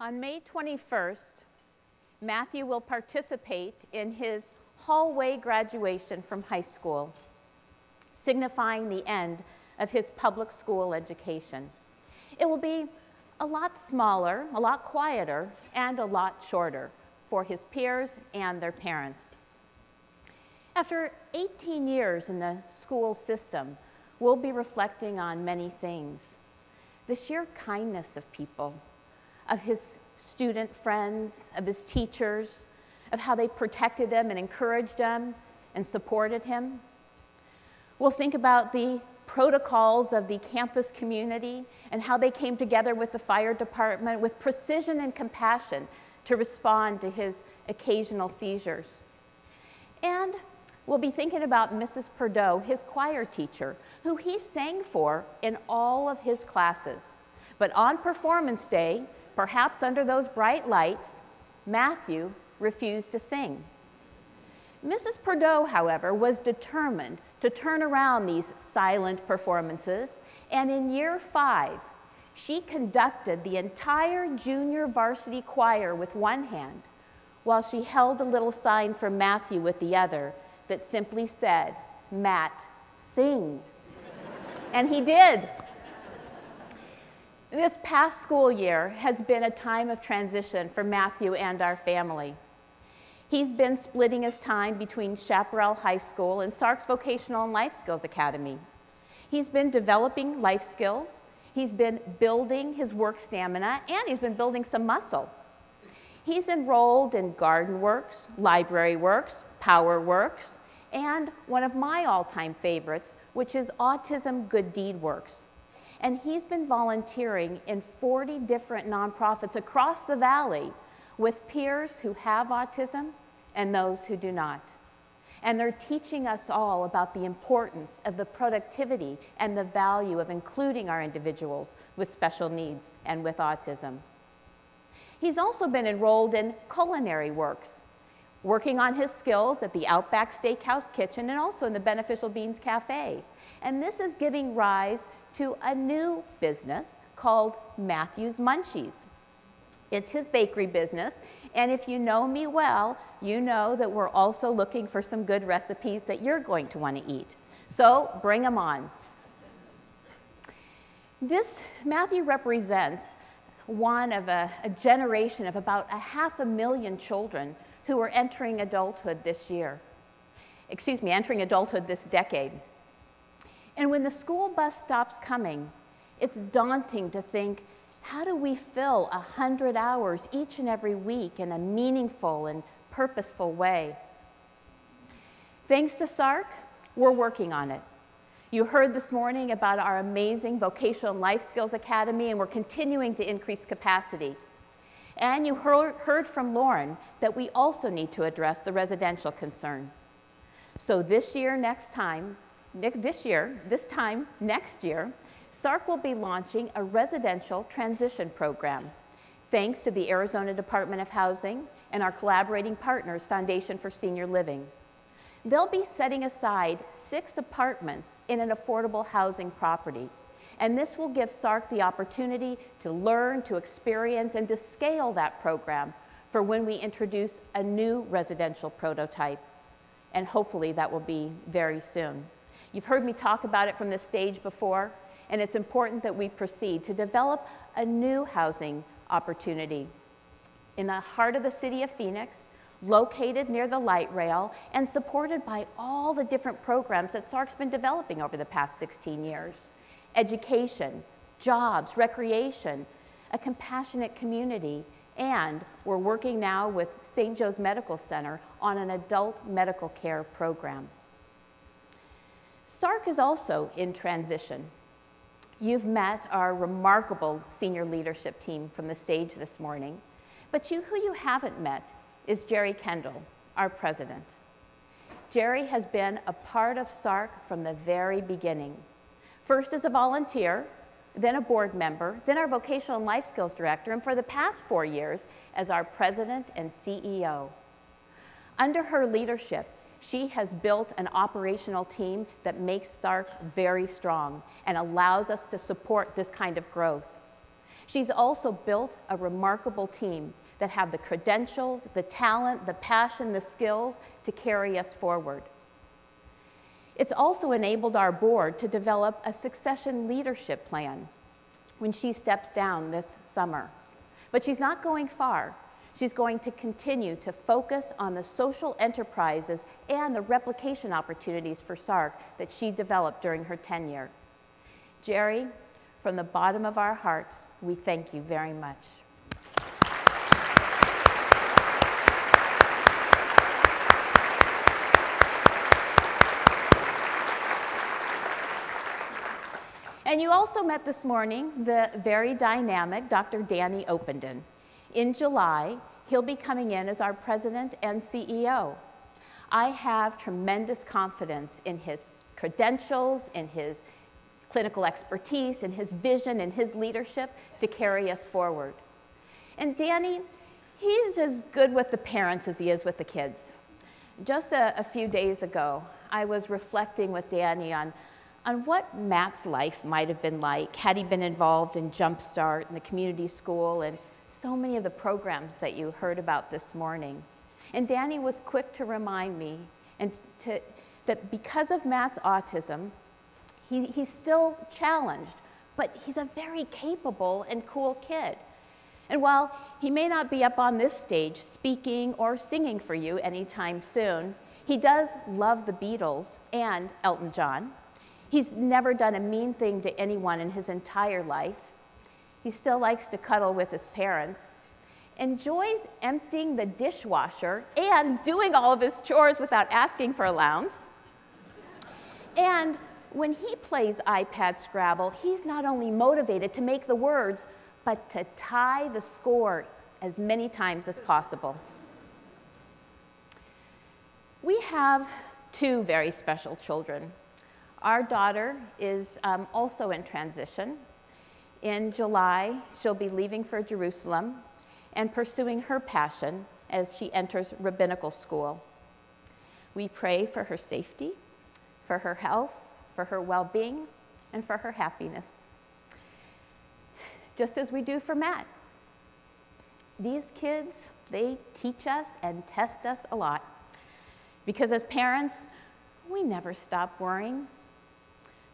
On May 21st, Matthew will participate in his hallway graduation from high school, signifying the end of his public school education. It will be a lot smaller, a lot quieter, and a lot shorter for his peers and their parents. After 18 years in the school system, we'll be reflecting on many things. The sheer kindness of people, of his student friends, of his teachers, of how they protected him and encouraged him and supported him. We'll think about the protocols of the campus community and how they came together with the fire department with precision and compassion to respond to his occasional seizures. And we'll be thinking about Mrs. Perdot, his choir teacher, who he sang for in all of his classes. But on performance day, perhaps under those bright lights, Matthew refused to sing. Mrs. Perdot, however, was determined to turn around these silent performances, and in year 5, she conducted the entire junior varsity choir with one hand, while she held a little sign for Matthew with the other that simply said, "Matt, sing." And he did. This past school year has been a time of transition for Matthew and our family. He's been splitting his time between Chaparral High School and Sark's Vocational and Life Skills Academy. He's been developing life skills, he's been building his work stamina, and he's been building some muscle. He's enrolled in Garden Works, Library Works, Power Works, and one of my all-time favorites, which is Autism Good Deed Works. And he's been volunteering in 40 different nonprofits across the valley with peers who have autism and those who do not. And they're teaching us all about the importance of the productivity and the value of including our individuals with special needs and with autism. He's also been enrolled in Culinary Works, working on his skills at the Outback Steakhouse Kitchen and also in the Beneficial Beans Cafe. And this is giving rise to a new business called Matthew's Munchies. It's his bakery business, and if you know me well, you know that we're also looking for some good recipes that you're going to want to eat. So bring them on. Matthew represents one of a generation of about 500,000 children who are entering adulthood this year. Entering adulthood this decade. And when the school bus stops coming, it's daunting to think, how do we fill 100 hours each and every week in a meaningful and purposeful way? Thanks to Sark, we're working on it. You heard this morning about our amazing Vocational and Life Skills Academy, and we're continuing to increase capacity. And you heard from Lauren that we also need to address the residential concern. So this time next year, Sark will be launching a residential transition program, thanks to the Arizona Department of Housing and our collaborating partners, Foundation for Senior Living. They'll be setting aside 6 apartments in an affordable housing property, and this will give Sark the opportunity to learn, to experience, and to scale that program for when we introduce a new residential prototype, and hopefully that will be very soon. You've heard me talk about it from this stage before, and it's important that we proceed to develop a new housing opportunity in the heart of the city of Phoenix, located near the light rail, and supported by all the different programs that Sark's been developing over the past 16 years. Education, jobs, recreation, a compassionate community, and we're working now with St. Joe's Medical Center on an adult medical care program. Sark is also in transition. You've met our remarkable senior leadership team from the stage this morning, but who you haven't met is Jerry Kendall, our president. Jerry has been a part of Sark from the very beginning. First as a volunteer, then a board member, then our Vocational and Life Skills Director, and for the past 4 years as our president and CEO. Under her leadership, she has built an operational team that makes Sark very strong and allows us to support this kind of growth. She's also built a remarkable team that have the credentials, the talent, the passion, the skills to carry us forward. It's also enabled our board to develop a succession leadership plan when she steps down this summer. But she's not going far. She's going to continue to focus on the social enterprises and the replication opportunities for Sark that she developed during her tenure. Jerry, from the bottom of our hearts, we thank you very much. And you also met this morning the very dynamic Dr. Danny Openden. In July, he'll be coming in as our president and CEO. I have tremendous confidence in his credentials, in his clinical expertise, in his vision, in his leadership to carry us forward. And Danny, he's as good with the parents as he is with the kids. Just a few days ago, I was reflecting with Danny on what Matt's life might have been like had he been involved in Jump Start and the community school and so many of the programs that you heard about this morning. And Danny was quick to remind me that because of Matt's autism, he's still challenged, but he's a very capable and cool kid. And while he may not be up on this stage speaking or singing for you anytime soon, he does love the Beatles and Elton John. He's never done a mean thing to anyone in his entire life. He still likes to cuddle with his parents, enjoys emptying the dishwasher and doing all of his chores without asking for allowance. And when he plays iPad Scrabble, he's not only motivated to make the words, but to tie the score as many times as possible. We have two very special children. Our daughter is also in transition. In July, she'll be leaving for Jerusalem and pursuing her passion as she enters rabbinical school. We pray for her safety, for her health, for her well-being, and for her happiness. Just as we do for Matt. These kids, they teach us and test us a lot. Because as parents, we never stop worrying.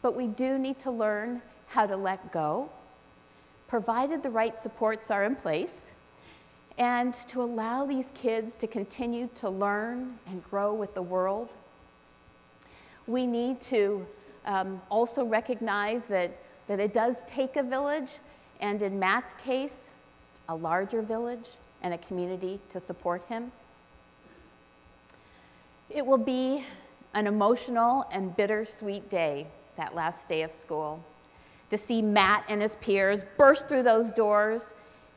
But we do need to learn how to let go, provided the right supports are in place, and to allow these kids to continue to learn and grow with the world. We need to also recognize that it does take a village, and in Matt's case, a larger village and a community to support him. It will be an emotional and bittersweet day, that last day of school, to see Matt and his peers burst through those doors,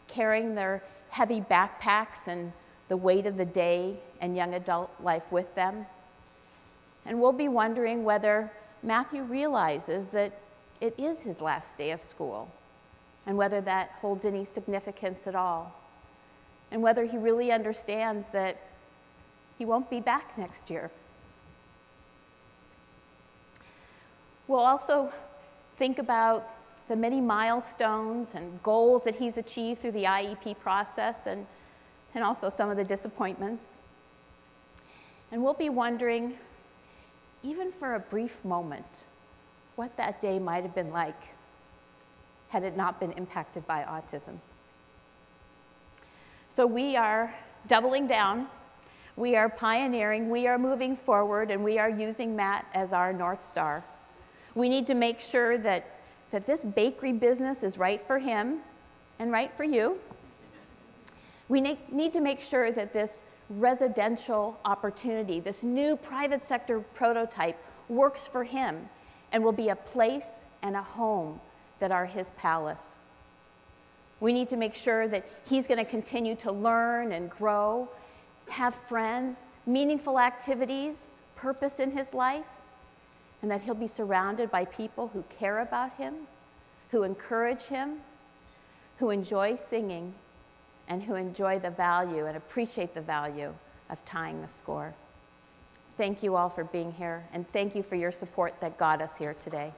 carrying their heavy backpacks and the weight of the day and young adult life with them. And we'll be wondering whether Matthew realizes that it is his last day of school, and whether that holds any significance at all, and whether he really understands that he won't be back next year. We'll also think about the many milestones and goals that he's achieved through the IEP process, and also some of the disappointments. And we'll be wondering, even for a brief moment, what that day might have been like had it not been impacted by autism. So we are doubling down, we are pioneering, we are moving forward, and we are using Matt as our North Star. We need to make sure that this bakery business is right for him and right for you. We need to make sure that this residential opportunity, this new private sector prototype, works for him and will be a place and a home that are his palace. We need to make sure that he's going to continue to learn and grow, have friends, meaningful activities, purpose in his life, and that he'll be surrounded by people who care about him, who encourage him, who enjoy singing, and who enjoy the value and appreciate the value of tying the score. Thank you all for being here, and thank you for your support that got us here today.